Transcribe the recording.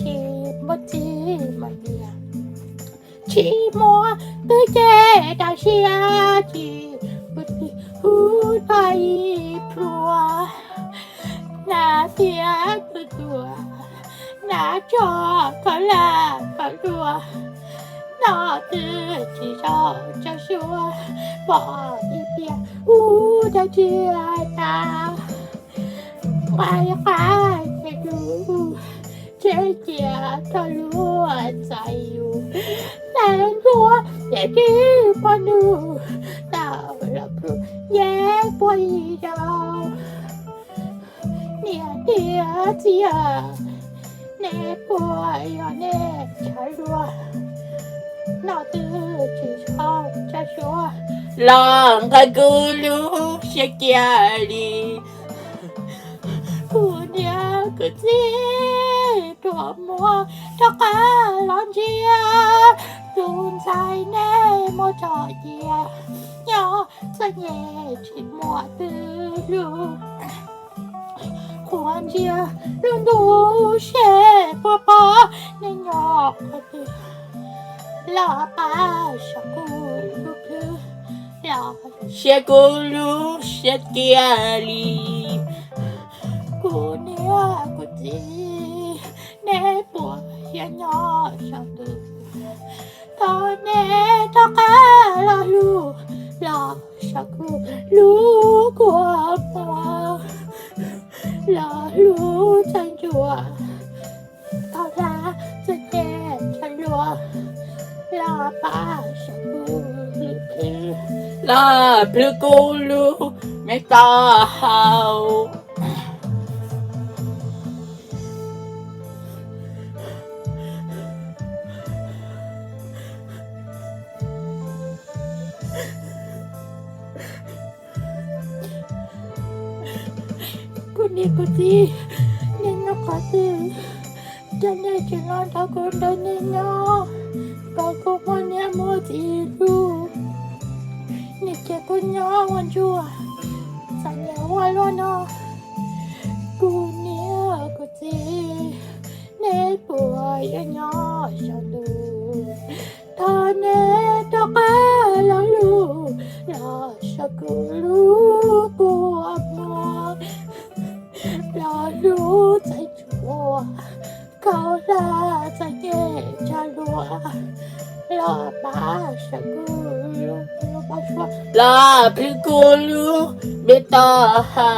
chỉ một chỉ mà bia chỉ mua tôi chè đã xia chỉ bất kỳ hút bay plua na tia tua na cho có là có đùa nó từ chỉ cho xua bỏ đi bia đã chia ta ngoài khai cái đủ chế chia cho lúa chạyอยู่แต่รัวแต่ที่ปนูตาลับรู้แย่ป่วยดาวเนี่ยเดียเจียเน่ป่วยเน่ชาลัวน่าตื่นที่ชอบจะชัวลองกันกูรู้เสียเกียรีผู้เนี่ยก็จีตัวมัวทักการล้อนเชียตูนใจแน่โมจอเยียย่อเสน่ห์ชิดมัวตื่นรู้ควรเชียลืมดูเช่ปอปอในหยอกตือลาป้าชักกูลูกลือลาเชียกูรู้เชียเกียรีกูเนี่ยกูจีเน่ปวดยันยอชักตื่นตอนเน่ทอกาลาลูลาชักกูรู้กลัวมัวลาลูฉันจัวตอนลาจะเน่ฉันรัวลาป้าชักกูลาพลึกกูรู้ไม่ตาเฮานี่ก็ดีนี่นกตีจะได้จะนอนทักคนเดินนี่เนาะก็คงวันนี้มัวจีรู้นี่แค่คนย้อวันชั่วสัญญาว่าล้วนอกูเนี่ยก็ดีเน่ป่วยยังย้อฉันดูตอนเน่ตกาลังรู้ลาชักกูรู้กูมัวรอรู้ใจชัวเขาลาใจเย่ชาลัวรอป้าชักกูรู้ป้าชัวลาพี่กูรู้ไม่ต่อเฮา